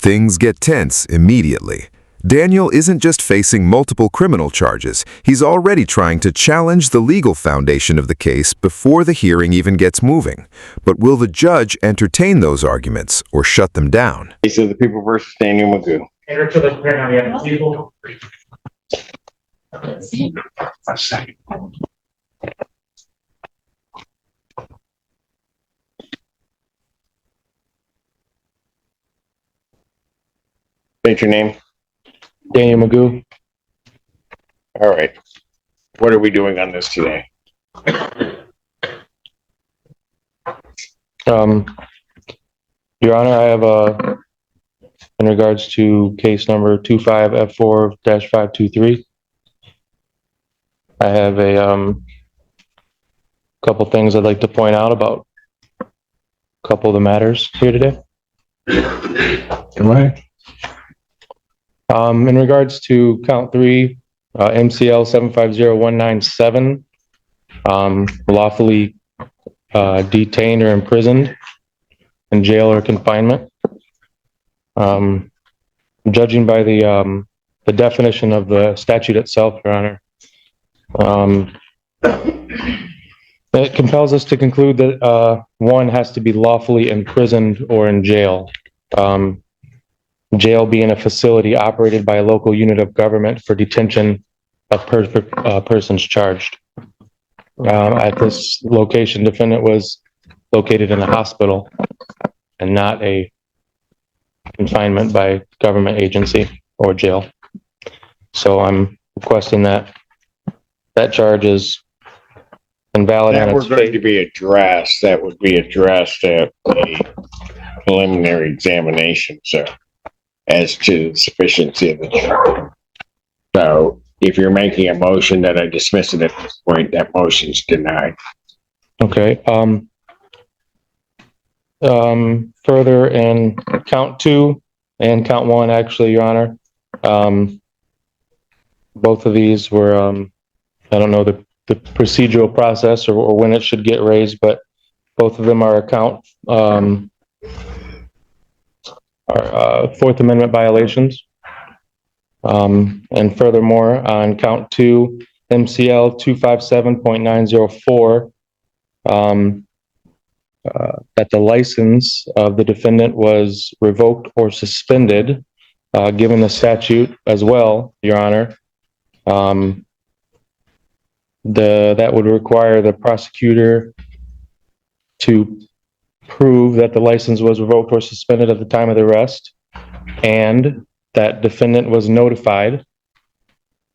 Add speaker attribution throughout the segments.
Speaker 1: Things get tense immediately. Daniel isn't just facing multiple criminal charges, he's already trying to challenge the legal foundation of the case before the hearing even gets moving. But will the judge entertain those arguments or shut them down?
Speaker 2: Case of the People versus Daniel Magoo. State your name.
Speaker 3: Daniel Magoo.
Speaker 2: All right. What are we doing on this today?
Speaker 3: Your Honor, I have in regards to case number 25F4-523, I have a couple things I'd like to point out about a couple of the matters here today.
Speaker 2: Go ahead.
Speaker 3: In regards to count 3, MCL 750197, lawfully detained or imprisoned in jail or confinement. Judging by the definition of the statute itself, Your Honor, it compels us to conclude that one has to be lawfully imprisoned or in jail. Jail being a facility operated by a local unit of government for detention of persons charged. At this location, defendant was located in a hospital and not a confinement by government agency or jail. So I'm requesting that that charge is invalid on its face.
Speaker 2: To be addressed, that would be addressed at the preliminary examination, sir, as to the sufficiency of the charge. So if you're making a motion that I dismiss it at this point, that motion's denied.
Speaker 3: Okay. Further in count 2 and count 1, actually, Your Honor, both of these were, I don't know the procedural process or when it should get raised, but both of them are Fourth Amendment violations. And furthermore, on count 2, MCL 257.904, that the license of the defendant was revoked or suspended, given the statute as well, Your Honor. That would require the prosecutor to prove that the license was revoked or suspended at the time of the arrest, and that defendant was notified,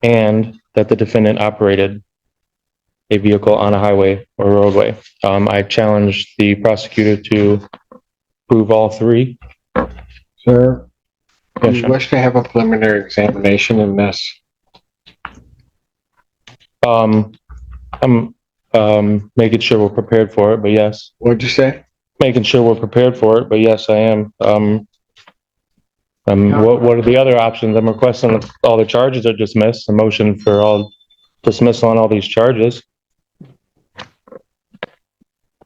Speaker 3: and that the defendant operated a vehicle on a highway or roadway. I challenged the prosecutor to prove all 3.
Speaker 2: Sir,
Speaker 3: Yes,
Speaker 2: you
Speaker 3: sir.
Speaker 2: wish to have a preliminary examination in this?
Speaker 3: I'm making sure we're prepared for it, but yes.
Speaker 2: What'd you say?
Speaker 3: Making sure we're prepared for it, but yes, I am. What are the other options? I'm requesting that all the charges are dismissed, a motion for all dismissal on all these charges.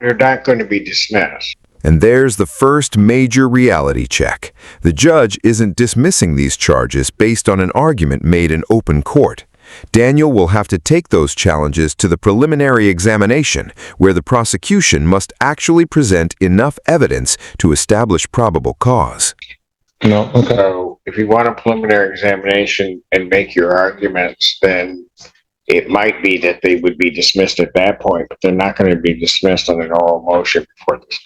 Speaker 2: They're not going to be dismissed.
Speaker 1: And there's the first major reality check. The judge isn't dismissing these charges based on an argument made in open court. Daniel will have to take those challenges to the preliminary examination, where the prosecution must actually present enough evidence to establish probable cause.
Speaker 3: No, okay.
Speaker 2: So if you want a preliminary examination and make your arguments, then it might be that they would be dismissed at that point, but they're not going to be dismissed on an oral motion before this.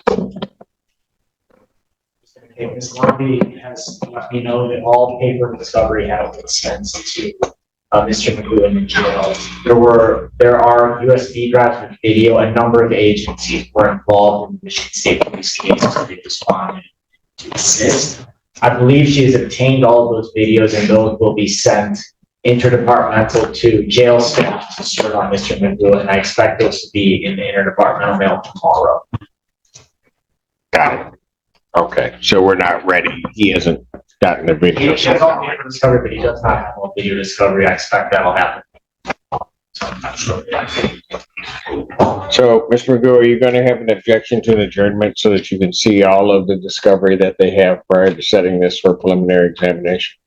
Speaker 4: Ms. Lundy has let me know that all paper discovery has been sent to Mr. Magoo in jail. There are USB drives with video. A number of agencies were involved in the Michigan State Police case, so they responded to assist. I believe she has obtained all of those videos, and those will be sent interdepartmental to jail staff to serve on Mr. Magoo, and I expect those to be in the interdepartmental mail tomorrow.
Speaker 2: Got it. Okay, so we're not ready. He hasn't gotten the video.
Speaker 4: He has all paper discovery, but he does not have all video discovery. I expect that'll happen
Speaker 2: So, Mr. Magoo, are you going to have an objection to an adjournment so that you can see all of the discovery that they have prior to setting this for preliminary examination?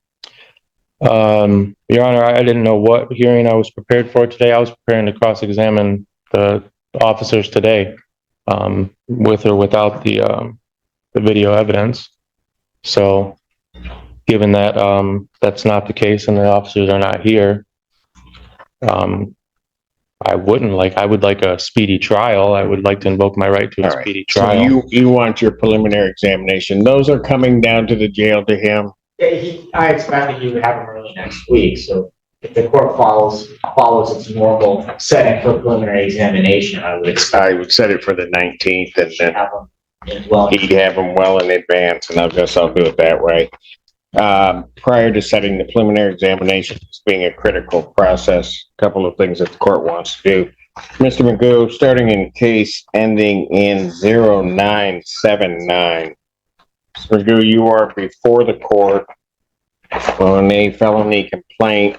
Speaker 3: Your Honor, I didn't know what hearing I was prepared for today. I was preparing to cross-examine the officers today, with or without the video evidence. So, given that that's not the case and the officers are not here, I would like a speedy trial. I would like to invoke my right to a
Speaker 2: All right.
Speaker 3: speedy
Speaker 2: So
Speaker 3: trial.
Speaker 2: you want your preliminary examination. Those are coming down to the jail to him.
Speaker 4: I expected you would have them early next week, so if the court follows its normal setting for preliminary examination, I would expect
Speaker 2: I would set it for the 19th and
Speaker 4: to
Speaker 2: then
Speaker 4: have them as well.
Speaker 2: he'd have them well in advance, and I'll do it that way. Prior to setting the preliminary examination as being a critical process, a couple of things that the court wants to do. Mr. Magoo, starting in case ending in 0979. Mr. Magoo, you are before the court on a felony complaint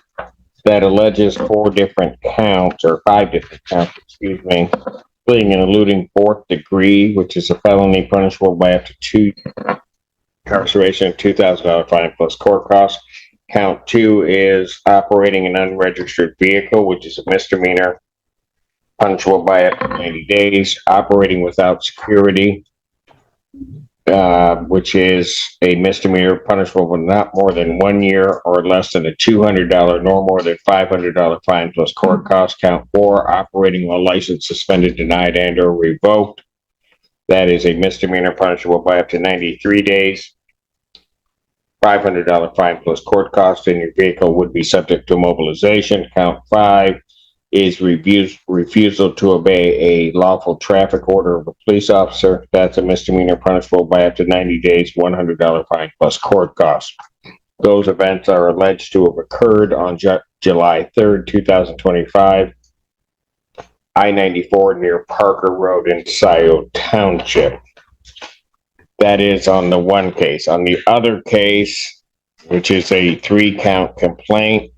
Speaker 2: that alleges 5 different counts, excuse me, fleeing and eluding 4th degree, which is a felony punishable by up to 2 incarceration, $2,000 fine plus court costs. Count 2 is operating an unregistered vehicle, which is a misdemeanor, punishable by up to 90 days. Operating without security, which is a misdemeanor, punishable with not more than 1 year or less than a $200 nor more than $500 fine plus court costs. Count 4, operating while license suspended, denied, and or revoked. That is a misdemeanor, punishable by up to 93 days. $500 fine plus court cost, and your vehicle would be subject to mobilization. Count 5 is refusal to obey a lawful traffic order of a police officer. That's a misdemeanor, punishable by up to 90 days, $100 fine plus court cost. Those events are alleged to have occurred on July 3rd, 2025. I-94 near Parker Road in Scioto Township. That is on the one case. On the other case, which is a 3-count complaint,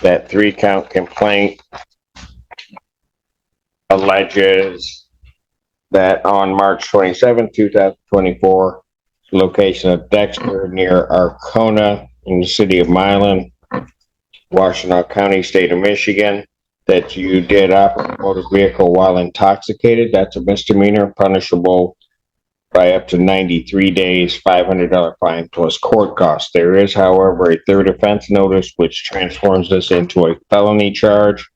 Speaker 2: that 3-count complaint alleges that on March 27, 2024, location of Dexter near Arcona in the city of Milan, Washtenaw County, state of Michigan, that you did operate a motor vehicle while intoxicated. That's a misdemeanor, punishable by up to 93 days, $500 fine plus court costs. There is, however, a third offense notice which transforms this into a felony charge.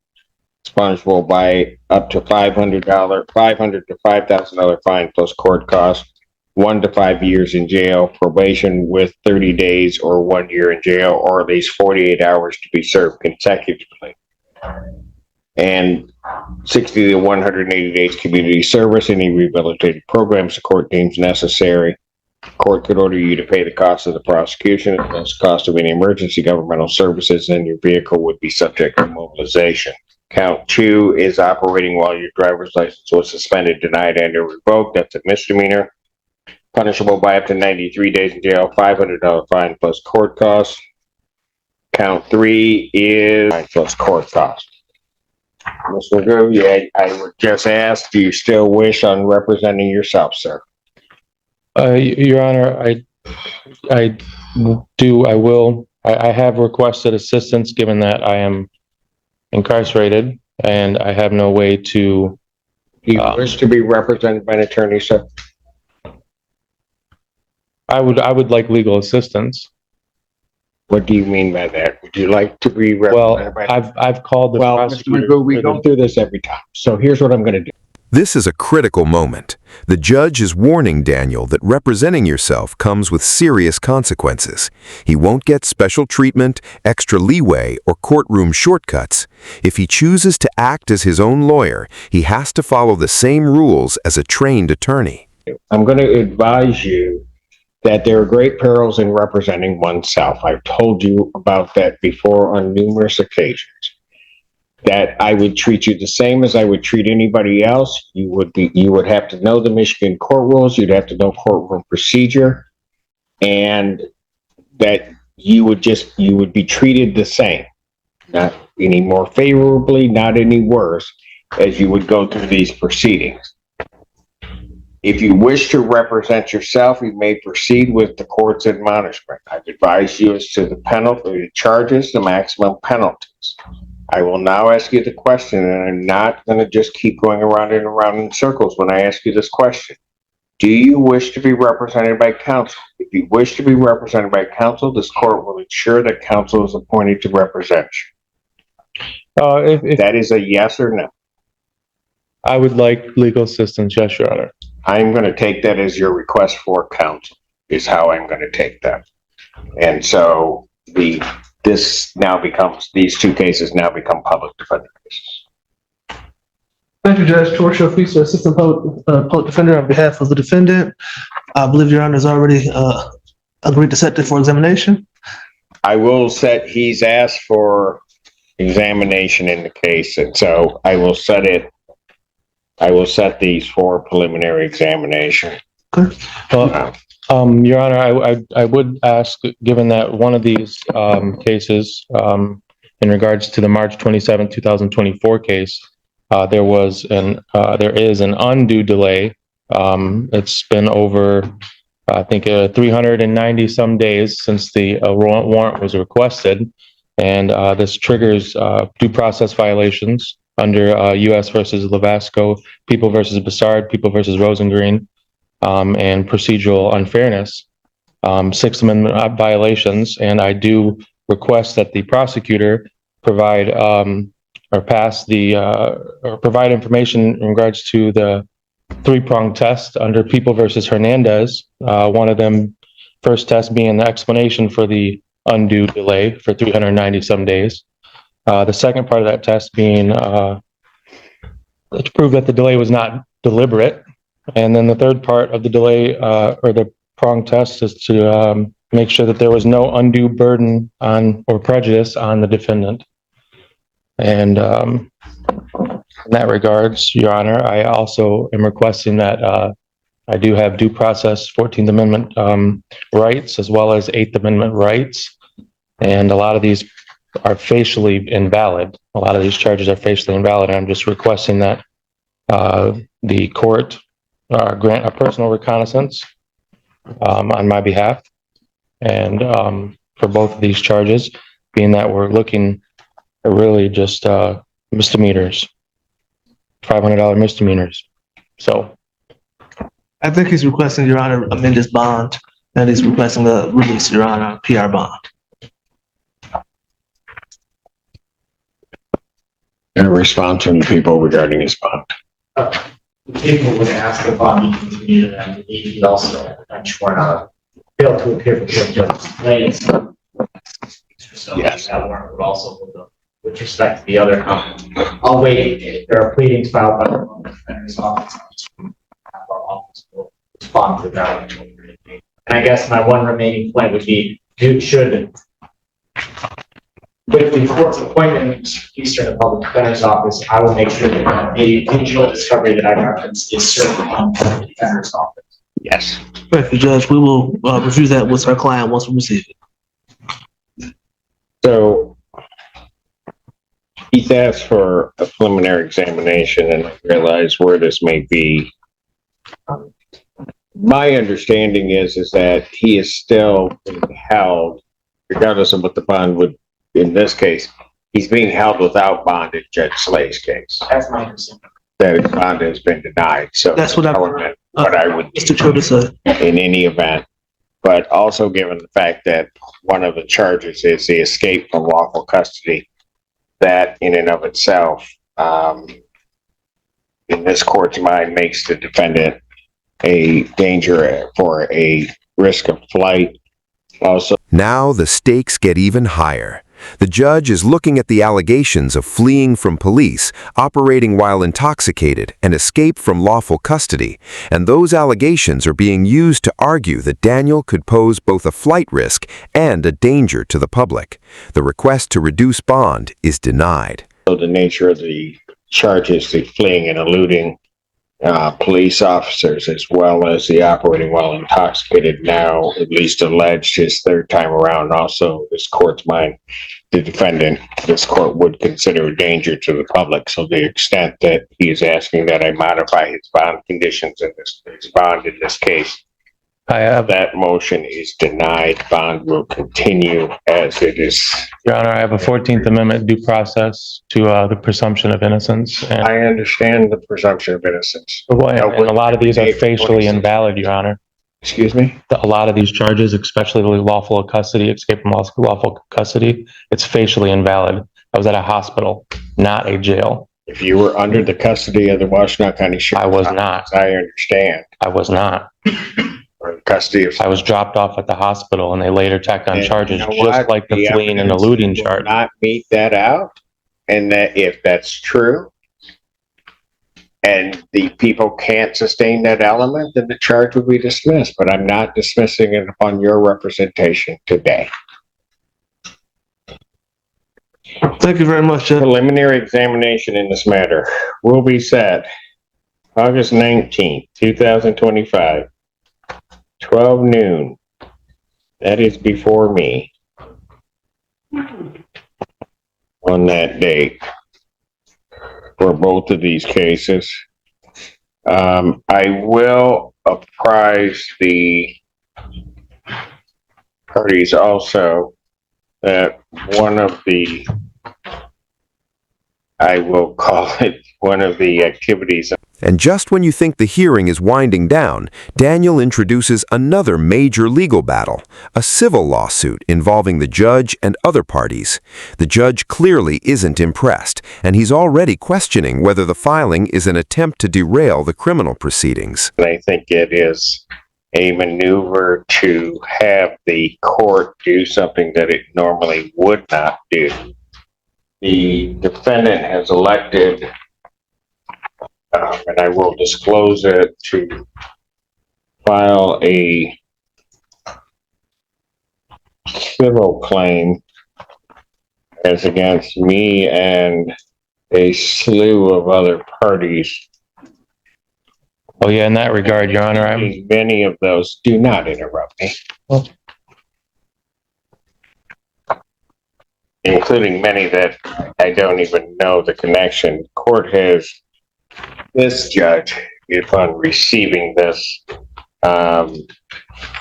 Speaker 2: It's punishable by up to $500 to $5,000 fine plus court costs, 1 to 5 years in jail, probation with 30 days or 1 year in jail, or at least 48 hours to be served consecutively. And 60 to 180 days community service, any rehabilitative programs the court deems necessary. Court could order you to pay the cost of the prosecution, plus the cost of any emergency governmental services, and your vehicle would be subject to mobilization. Count 2 is operating while your driver's license was suspended, denied, and or revoked. That's a misdemeanor, punishable by up to 93 days in jail, $500 fine plus court costs. Count 3 is fine plus court costs. Mr. Magoo, yeah, I would just ask, do you still wish on representing yourself, sir?
Speaker 3: Your Honor, I do, I will. I have requested assistance given that I am incarcerated and I have no way to.
Speaker 2: Do you wish to be represented by an attorney, sir?
Speaker 3: I would like legal assistance.
Speaker 2: What do you mean by that? Would you like to be represented by?
Speaker 3: I've called the
Speaker 2: Well, Mr.
Speaker 3: prosecutor.
Speaker 2: Magoo, we go through this every time. So here's what I'm going to do.
Speaker 1: This is a critical moment. The judge is warning Daniel that representing yourself comes with serious consequences. He won't get special treatment, extra leeway, or courtroom shortcuts. If he chooses to act as his own lawyer, he has to follow the same rules as a trained attorney.
Speaker 2: I'm going to advise you that there are great perils in representing oneself. I've told you about that before on numerous occasions. That I would treat you the same as I would treat anybody else. You would have to know the Michigan court rules. You'd have to know courtroom procedure, and that you would be treated the same. any more favorably, not any worse, as you would go through these proceedings. If you wish to represent yourself, you may proceed with the court's admonishment. I've advised you as to the penalty, the charges, the maximum penalties. I will now ask you the question, and I'm not going to just keep going around and around in circles when I ask you this question. Do you wish to be represented by counsel? If you wish to be represented by counsel, this court will ensure that counsel is appointed to represent you.
Speaker 3: If
Speaker 2: That is a yes or no.
Speaker 3: I would like legal assistance, yes, Your Honor.
Speaker 2: I'm going to take that as your request for counsel, is how I'm going to take that. And so these two cases now become public defender cases.
Speaker 5: Thank you, Judge. Torsia Fisa, Assistant Public Defender on behalf of the defendant. I believe Your Honor has already agreed to set it for examination.
Speaker 2: He's asked for examination in the case, and so I will set these for preliminary examination.
Speaker 5: Okay.
Speaker 3: Well, Your Honor, I would ask, given that one of these cases, in regards to the March 27, 2024 case, there is an undue delay. It's been over, I think, 390 some days since the warrant was requested, and this triggers due process violations under U.S. versus Levasco, People versus Bassard, People versus Rosengreen, and procedural unfairness, Sixth Amendment violations. And I do request that the prosecutor provide provide information in regards to the three-pronged test under People versus Hernandez. One of them, first test being the explanation for the undue delay for 390 some days. The second part of that test being to prove that the delay was not deliberate. And then the third part of the delay or the prong test is to make sure that there was no undue burden on or prejudice on the defendant. And in that regards, Your Honor, I also am requesting that I do have due process 14th Amendment rights as well as 8th Amendment rights. And a lot of these are facially invalid. A lot of these charges are facially invalid. I'm just requesting that the court grant a personal reconnaissance on my behalf. And for both of these charges, being that we're looking at really just misdemeanors, $500 misdemeanors. So
Speaker 5: I think he's requesting, Your Honor, amend his bond, and he's requesting the release, Your Honor, PR bond.
Speaker 2: In response from the people regarding his bond.
Speaker 4: People would ask the bond to continue, and he also, I'm sure, failed to appear before Judge Simpson. So
Speaker 2: yes,
Speaker 4: that warrant would also hold up with respect to the other. I'll wait. If there are pleadings filed by the defender's office, our office will respond to that. And I guess my one remaining point would be, with the court's appointment to Eastern Public Defender's Office, I will make sure that the digital discovery that I referenced is certified on the Defender's Office.
Speaker 2: yes.
Speaker 5: Thank you, Judge. We will review that with our client once we receive it.
Speaker 2: So he's asked for a preliminary examination, and I realize where this may be. My understanding is that he is still being held, regardless of what the bond would. In this case, he's being held without bond in Judge Slay's case.
Speaker 4: That's my understanding.
Speaker 2: That his bond has been denied. So
Speaker 5: That's what I
Speaker 2: would
Speaker 5: Mr. Turner said.
Speaker 2: in any event. But also given the fact that one of the charges is the escape from lawful custody, that in and of itself, in this court's mind, makes the defendant a danger for a risk of flight. Also,
Speaker 1: Now the stakes get even higher. The judge is looking at the allegations of fleeing from police, operating while intoxicated, and escape from lawful custody, and those allegations are being used to argue that Daniel could pose both a flight risk and a danger to the public. The request to reduce bond is denied.
Speaker 2: the nature of the charges, the fleeing and eluding police officers, as well as the operating while intoxicated, now at least alleged his third time around, also this court's mind the defendant, this court would consider a danger to the public. So the extent that he is asking that I modify his bond conditions in his bond in this case,
Speaker 3: I have,
Speaker 2: that motion is denied. Bond will continue as it is.
Speaker 3: Your Honor, I have a 14th Amendment due process to the presumption of innocence. And,
Speaker 2: I understand the presumption of innocence.
Speaker 3: and a lot of these are facially invalid, Your Honor.
Speaker 2: Excuse me?
Speaker 3: A lot of these charges, especially the lawful custody, escape from lawful custody, it's facially invalid. I was at a hospital, not a jail.
Speaker 2: If you were under the custody of the Washtenaw County Sheriff,
Speaker 3: I was not.
Speaker 2: I understand.
Speaker 3: I was not.
Speaker 2: Or custody of.
Speaker 3: I was dropped off at the hospital and they later tacked on
Speaker 2: And
Speaker 3: charges,
Speaker 2: you know
Speaker 3: just
Speaker 2: what?
Speaker 3: like the fleeing and
Speaker 2: evidence
Speaker 3: eluding
Speaker 2: will
Speaker 3: charge.
Speaker 2: Not meet that out, and that if that's true, and the people can't sustain that element, then the charge will be dismissed. But I'm not dismissing it upon your representation today.
Speaker 5: Thank you very much, Judge.
Speaker 2: Preliminary examination in this matter will be set August 19th, 2025, 12 noon. That is before me on that date for both of these cases. I will apprise the parties also that one of the, I will call it one of the activities.
Speaker 1: And just when you think the hearing is winding down, Daniel introduces another major legal battle, a civil lawsuit involving the judge and other parties. The judge clearly isn't impressed, and he's already questioning whether the filing is an attempt to derail the criminal proceedings.
Speaker 2: I think it is a maneuver to have the court do something that it normally would not do. The defendant has elected, and I will disclose it, to file a civil claim as against me and a slew of other parties.
Speaker 3: Oh yeah, in that regard, Your Honor,
Speaker 2: Many of those, do not interrupt me. Including many that I don't even know the connection. Court has, this judge, upon receiving this,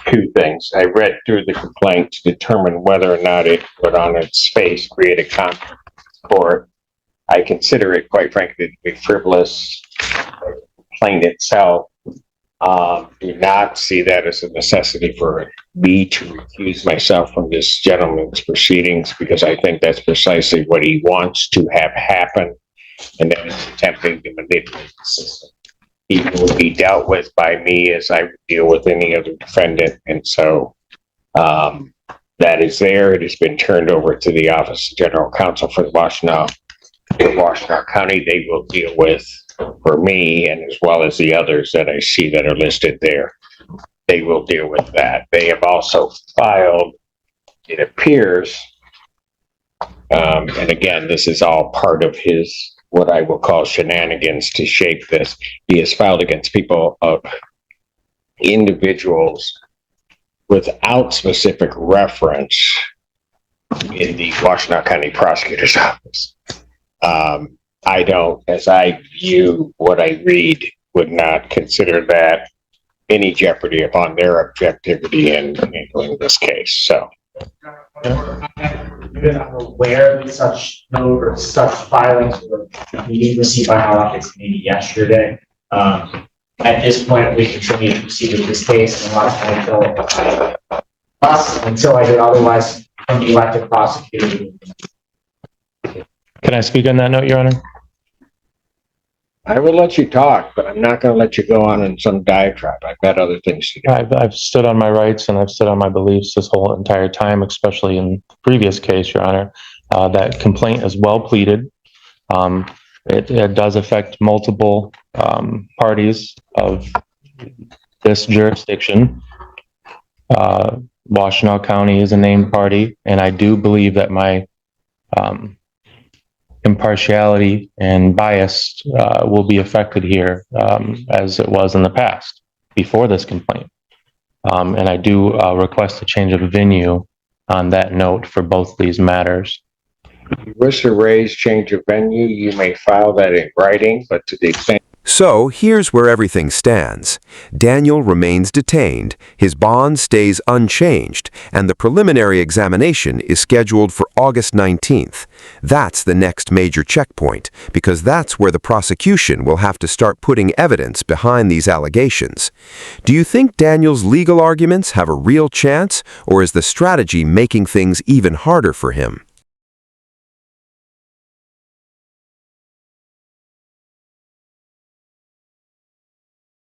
Speaker 2: two things. I read through the complaint to determine whether or not it would on its face create a conflict with court. I consider it, quite frankly, to be frivolous. The complaint itself, do not see that as a necessity for me to recuse myself from this gentleman's proceedings, because I think that's precisely what he wants to have happen, and that is attempting to manipulate the system. He will be dealt with by me as I deal with any other defendant, and so that is there. It has been turned over to the Office of General Counsel for the Washtenaw County. They will deal with, for me, and as well as the others that I see that are listed there, they will deal with that. They have also filed, it appears, and again, this is all part of his, what I will call shenanigans to shape this. He has filed against people, individuals without specific reference in the Washtenaw County Prosecutor's Office. I don't, as I view what I read, would not consider that any jeopardy upon their objectivity in handling this case. So,
Speaker 4: I'm aware that such filings were being received by our office maybe yesterday. At this point, we continue to proceed with this case, and until I do otherwise from the elected prosecutor.
Speaker 3: can I speak on that note, Your Honor?
Speaker 2: I will let you talk, but I'm not going to let you go on in some diatribe. I've got other things to do.
Speaker 3: I've stood on my rights and I've stood on my beliefs this whole entire time, especially in the previous case, Your Honor. That complaint is well pleaded. It does affect multiple parties of this jurisdiction. Washtenaw County is a named party, and I do believe that my impartiality and bias will be affected here, as it was in the past before this complaint. And I do request a change of venue on that note for both these matters.
Speaker 2: If you wish to raise change of venue, you may file that in writing, but to the extent
Speaker 1: So here's where everything stands. Daniel remains detained, his bond stays unchanged, and the preliminary examination is scheduled for August 19th. That's the next major checkpoint, because that's where the prosecution will have to start putting evidence behind these allegations. Do you think Daniel's legal arguments have a real chance, or is the strategy making things even harder for him?